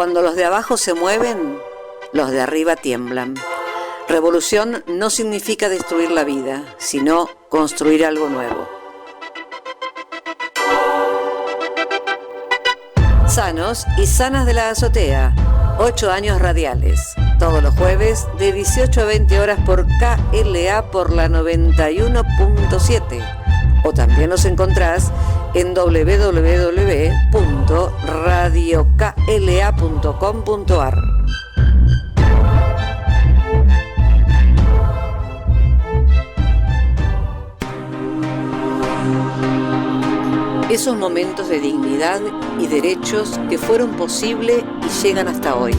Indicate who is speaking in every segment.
Speaker 1: Cuando los de abajo se mueven, los de arriba tiemblan. Revolución no significa destruir la vida, sino construir algo nuevo. Sanos y sanas de la azotea, 8 años radiales. Todos los jueves de 18 a 20 horas por KLA por la 91.7. O también nos encontrás en www.radiokla.com.ar. Esos momentos de dignidad y derechos que fueron posibles y llegan hasta hoy.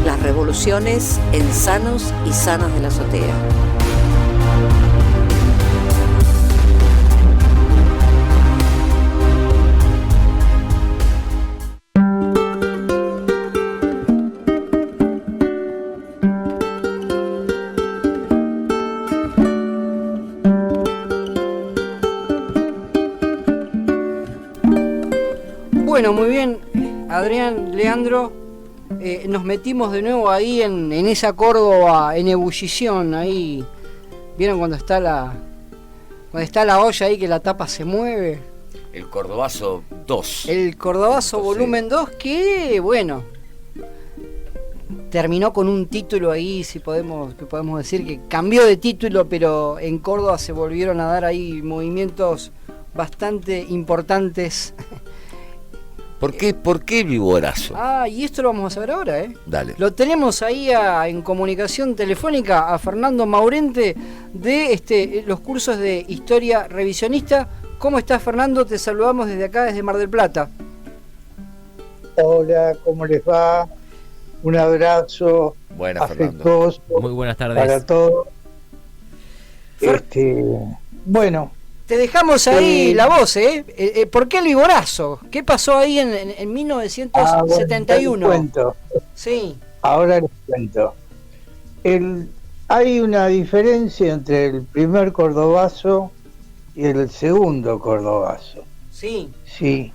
Speaker 1: Las revoluciones en Sanos y Sanas de la Azotea.
Speaker 2: Bueno, muy bien, Adrián, Leandro, nos metimos de nuevo ahí en esa Córdoba en ebullición, ahí, ¿vieron cuando está la olla ahí que la tapa se mueve?
Speaker 3: El Cordobazo 2.
Speaker 2: El Cordobazo volumen 2 que, bueno, terminó con un título ahí, si podemos decir que cambió de título, pero en Córdoba se volvieron a dar ahí movimientos bastante importantes.
Speaker 3: ¿Por qué Viborazo?
Speaker 2: Y esto lo vamos a saber ahora, ¿eh?
Speaker 3: Dale.
Speaker 2: Lo tenemos ahí en comunicación telefónica a Fernando Maurente de los cursos de Historia Revisionista. ¿Cómo estás, Fernando? Te saludamos desde acá, desde Mar del Plata.
Speaker 4: Hola, ¿cómo les va? Un abrazo afectuoso.
Speaker 5: Muy buenas tardes.
Speaker 4: Para todos. Bueno.
Speaker 2: Te dejamos ahí la voz, ¿eh? ¿Por qué el Viborazo? ¿Qué pasó ahí en 1971?
Speaker 4: Bueno, les cuento.
Speaker 2: Sí.
Speaker 4: Ahora les cuento. Hay una diferencia entre el primer Cordobazo y el segundo Cordobazo.
Speaker 2: Sí.
Speaker 4: Sí.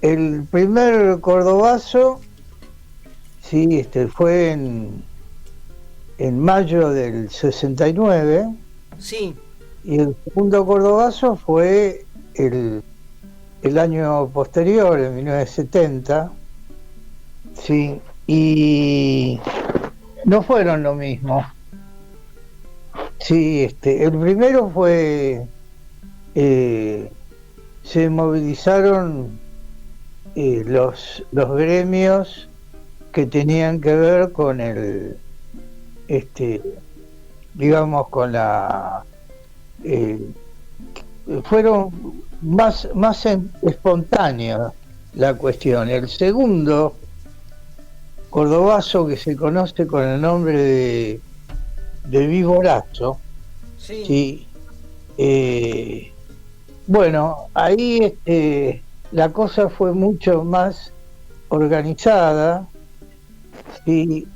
Speaker 4: El primer Cordobazo, sí, fue en mayo del 69.
Speaker 2: Sí.
Speaker 4: Y el segundo Cordobazo fue el año posterior, en 1970, sí, y no fueron lo mismo. Sí, el primero fue, se movilizaron los gremios que tenían que ver con digamos, con la... fueron más espontáneas la cuestión. El segundo Cordobazo, que se conoce con el nombre de Viborazo, sí. Bueno, ahí la cosa fue mucho más organizada, sí,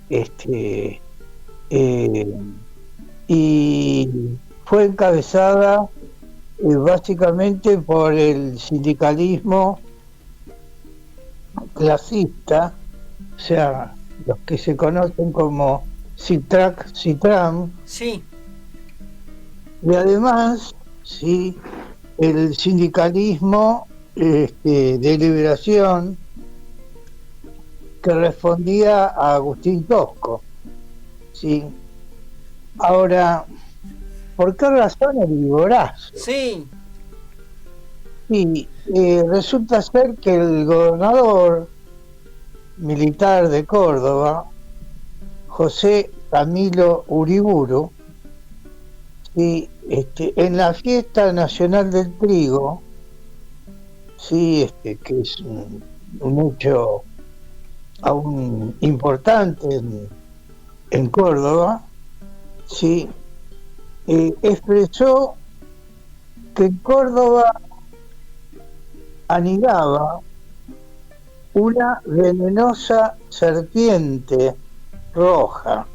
Speaker 4: y fue encabezada básicamente por el sindicalismo clasista, o sea, los que se conocen como CITRAC, CITRAM.
Speaker 2: Sí.
Speaker 4: Y además, sí, el sindicalismo de liberación, que respondía a Agustín Tosco. Sí. Ahora, ¿por qué razón el Viborazo?
Speaker 2: Sí.
Speaker 4: Sí, resulta ser que el gobernador militar de Córdoba, José Camilo Uriburu, sí, en la fiesta nacional del trigo, sí, que es un hecho aún importante en Córdoba, sí, expresó que en Córdoba anidaba una venenosa serpiente roja,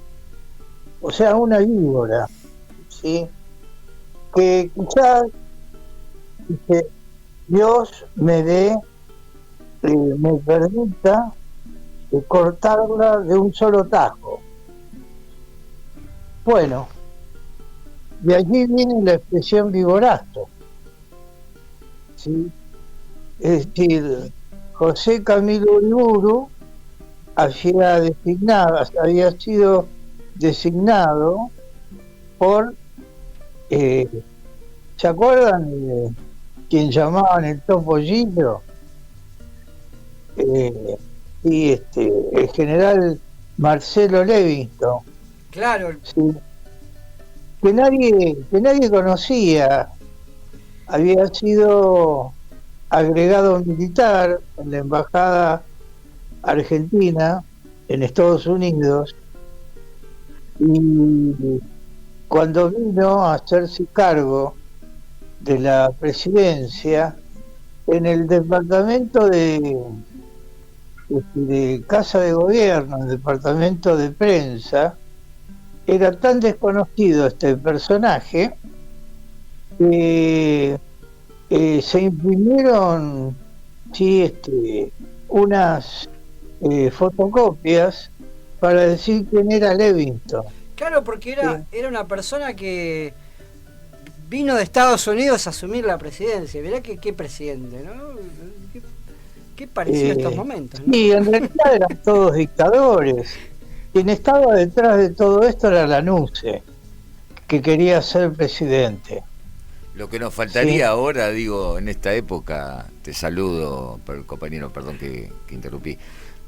Speaker 4: o sea, una víbora, ¿sí? Que quizás, dice, Dios me dé me permita cortarla de un solo tajo. Bueno, de allí viene la expresión vigorazo, ¿sí? Es decir, José Camilo Uriburu había sido designado por, ¿se acuerdan de quien llamaban el Topollillo? Y el general Marcelo Levingston,
Speaker 2: Claro,
Speaker 4: ¿sí? que nadie conocía. Había sido agregado militar en la embajada argentina en Estados Unidos, y cuando vino a hacerse cargo de la presidencia en el departamento de Casa de Gobierno, el departamento de prensa, era tan desconocido este personaje que se imprimieron, sí, unas fotocopias para decir quién era Levingston.
Speaker 2: claro, porque era una persona que vino de Estados Unidos a asumir la presidencia. Mirá qué presidente, ¿no? Qué parecido a estos momentos, ¿no?
Speaker 4: Y en realidad eran todos dictadores. Quien estaba detrás de todo esto era Lanusse, que quería ser presidente.
Speaker 3: Lo que nos faltaría
Speaker 4: Sí.
Speaker 3: ahora, digo, en esta época, te saludo, compañero, perdón que interrumpí,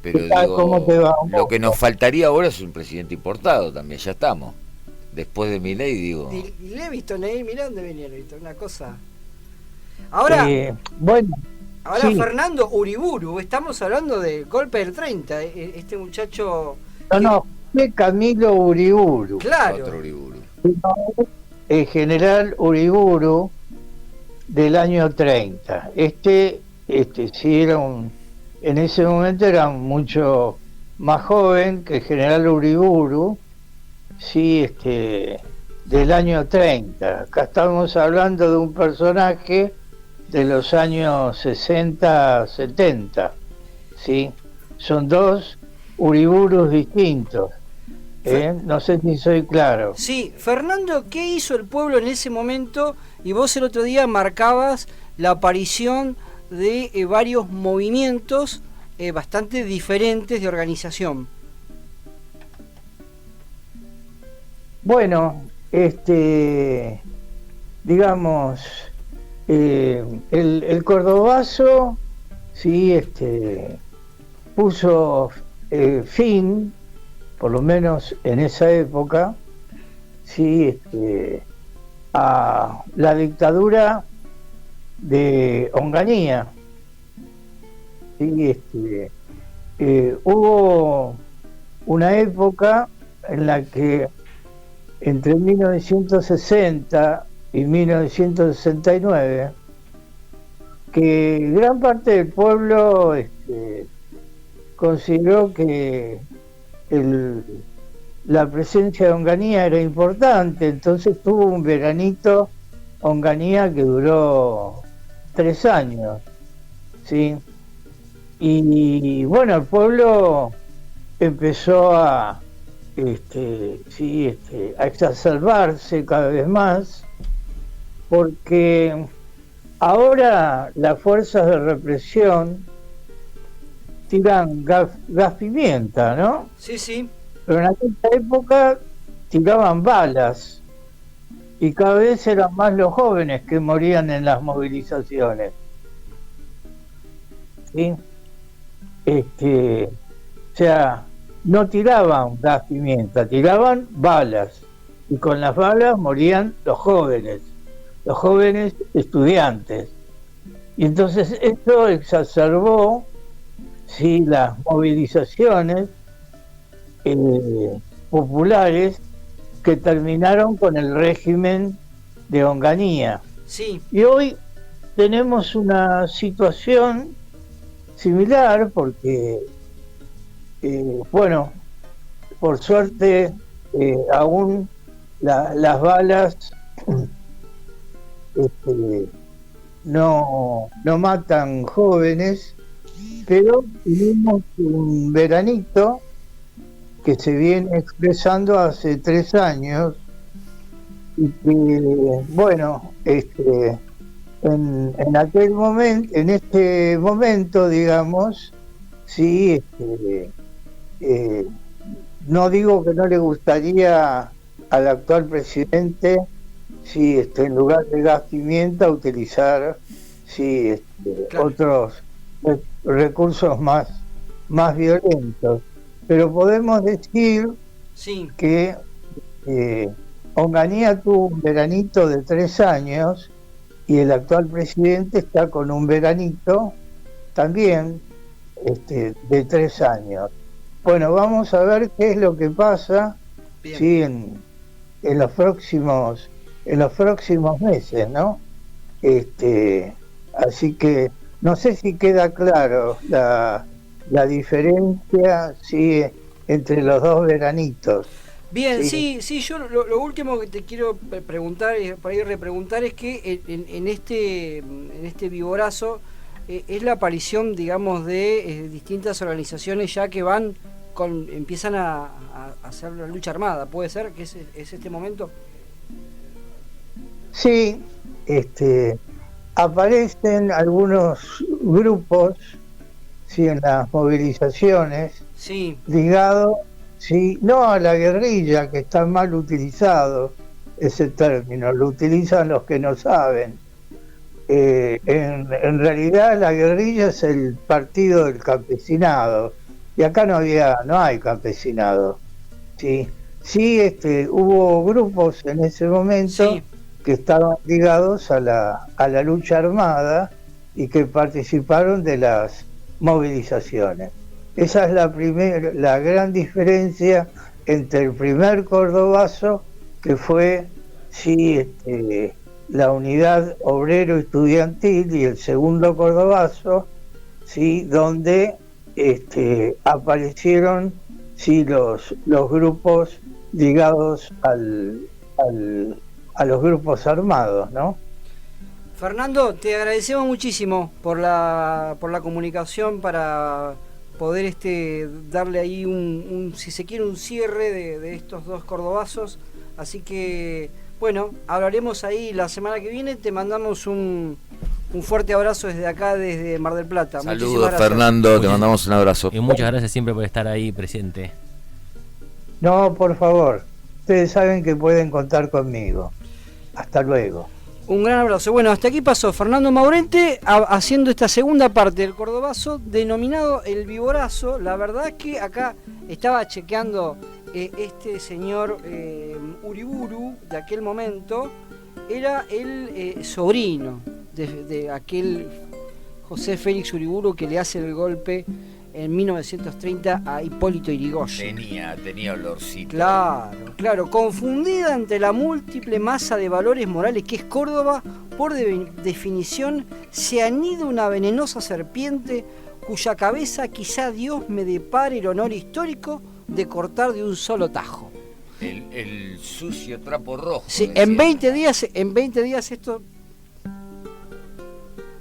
Speaker 3: pero
Speaker 4: ¿Qué tal?
Speaker 3: digo,
Speaker 4: ¿Cómo te va?
Speaker 3: lo que nos faltaría ahora es un presidente importado también, ya estamos. Después de Milei, digo,
Speaker 2: Y Levingston ahí, mirá dónde venía Levingston, una cosa. Ahora,
Speaker 4: Bueno, sí.
Speaker 2: Fernando Uriburu, estamos hablando del golpe del 30, este muchacho.
Speaker 4: No, fue Camilo Uriburu.
Speaker 2: Claro.
Speaker 3: otro Uriburu.
Speaker 4: El general Uriburu del año 30. Sí era en ese momento era mucho más joven que el general Uriburu, sí, del año 30. Acá estamos hablando de un personaje de los años 60, 70, ¿sí? Son dos Uriburus distintos. No sé si soy claro.
Speaker 2: Sí, Fernando, ¿qué hizo el pueblo en ese momento? Y vos el otro día marcabas la aparición de varios movimientos bastante diferentes de organización.
Speaker 4: Bueno, digamos, el cordobazo, sí, puso fin, por lo menos en esa época, sí, a la dictadura de Onganía. Sí, hubo una época en la que entre 1960 y 1969 que gran parte del pueblo consideró que la presencia de Onganía era importante, entonces tuvo un veranito Onganía que duró 3 años, ¿sí? Y bueno, el pueblo empezó a exacerbarse cada vez más, porque ahora las fuerzas de represión tiran gas pimienta, ¿no?
Speaker 2: Sí, sí.
Speaker 4: Pero en aquella época tiraban balas, y cada vez eran más los jóvenes que morían en las movilizaciones, ¿sí? O sea, no tiraban gas pimienta, tiraban balas, y con las balas morían los jóvenes estudiantes. Y entonces esto exacerbó, sí, las movilizaciones populares que terminaron con el régimen de Onganía.
Speaker 2: Sí.
Speaker 4: Y hoy tenemos una situación similar porque, bueno, por suerte aún las balas no matan jóvenes, pero tuvimos un veranito que se viene expresando hace 3 años y que, bueno, en aquel momento, en este momento, digamos, sí, no digo que no le gustaría al actual presidente, sí, en lugar de gas pimienta, utilizar, sí,
Speaker 2: Claro.
Speaker 4: otros recursos más violentos. Pero podemos decir
Speaker 2: Sí,
Speaker 4: que Onganía tuvo un veranito de 3 años y el actual presidente está con un veranito también de 3 años. Bueno, vamos a ver qué es lo que pasa,
Speaker 2: bien.
Speaker 4: sí, en los próximos meses, ¿no? Así que no sé si queda claro la diferencia, sí, entre los dos veranitos.
Speaker 2: Bien,
Speaker 4: Sí.
Speaker 2: sí, yo lo último que te quiero preguntar, para ir repreguntar, es que en este vivorazo es la aparición, digamos, de distintas organizaciones ya que empiezan a hacer la lucha armada. ¿Puede ser que es este momento?
Speaker 4: Sí, aparecen algunos grupos, sí, en las movilizaciones,
Speaker 2: Sí,
Speaker 4: ligados, sí, no a la guerrilla, que está mal utilizado ese término, lo utilizan los que no saben. En realidad la guerrilla es el partido del campesinado, y acá no hay campesinado. Sí, sí, hubo grupos en ese momento
Speaker 2: sí,
Speaker 4: que estaban ligados a la lucha armada y que participaron de las movilizaciones. Esa es la gran diferencia entre el primer cordobazo, que fue, sí, la unidad obrero estudiantil, y el segundo cordobazo, sí, donde aparecieron, sí, los grupos ligados a los grupos armados, ¿no?
Speaker 2: Fernando, te agradecemos muchísimo por la comunicación para poder darle ahí si se quiere, un cierre de estos dos cordobazos. Así que, bueno, hablaremos ahí la semana que viene. Te mandamos un fuerte abrazo desde acá, desde Mar del Plata. Muchísimas
Speaker 3: Saludos,
Speaker 2: gracias.
Speaker 3: Fernando, te mandamos un abrazo.
Speaker 5: Y muchas gracias siempre por estar ahí presente.
Speaker 4: No, por favor, ustedes saben que pueden contar conmigo. Hasta luego.
Speaker 2: Un gran abrazo. Bueno, hasta aquí pasó Fernando Maurente haciendo esta segunda parte del cordobazo denominado El Viborazo. La verdad que acá estaba chequeando este señor Uriburu de aquel momento. Era el sobrino de aquel José Félix Uriburu que le hace el golpe en 1930 a Hipólito Yrigoyen.
Speaker 3: Tenía olorcito.
Speaker 2: Claro, confundida entre la múltiple masa de valores morales que es Córdoba, por definición se anida una venenosa serpiente cuya cabeza quizá Dios me depare el honor histórico de cortar de un solo tajo.
Speaker 3: El sucio trapo rojo.
Speaker 2: Sí,
Speaker 3: decía.
Speaker 2: en 20 días esto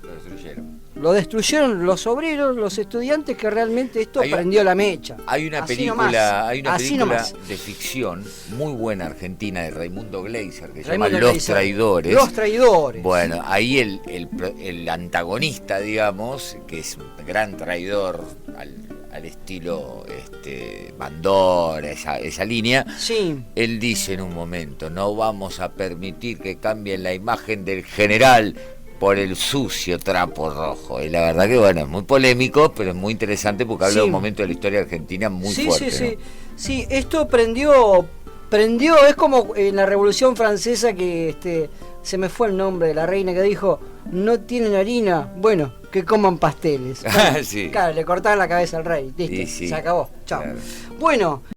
Speaker 3: Lo destruyeron.
Speaker 2: lo destruyeron los obreros, los estudiantes, que realmente esto prendió la mecha.
Speaker 3: Hay una
Speaker 2: Así
Speaker 3: película,
Speaker 2: nomás,
Speaker 3: hay una
Speaker 2: así
Speaker 3: película
Speaker 2: nomás.
Speaker 3: de ficción muy buena argentina de Raimundo Gleiser que se
Speaker 2: Raimundo
Speaker 3: llama Los
Speaker 2: Gleiser.
Speaker 3: Traidores.
Speaker 2: Los Traidores.
Speaker 3: Bueno, ahí el antagonista, digamos, que es un gran traidor al estilo Bandor, esa línea,
Speaker 2: Sí.
Speaker 3: él dice en un momento: no vamos a permitir que cambien la imagen del general por el sucio trapo rojo. Y la verdad que, bueno, es muy polémico, pero es muy interesante porque habla
Speaker 2: Sí.
Speaker 3: de un momento de la historia argentina muy fuerte.
Speaker 2: Sí,
Speaker 3: ¿no?
Speaker 2: sí, esto prendió, es como en la Revolución Francesa que se me fue el nombre de la reina que dijo: no tienen harina, bueno, que coman pasteles. Bueno,
Speaker 3: Sí.
Speaker 2: Claro, le cortaban la cabeza al rey, listo,
Speaker 3: Y sí,
Speaker 2: se acabó, chao.
Speaker 3: claro.
Speaker 2: Bueno.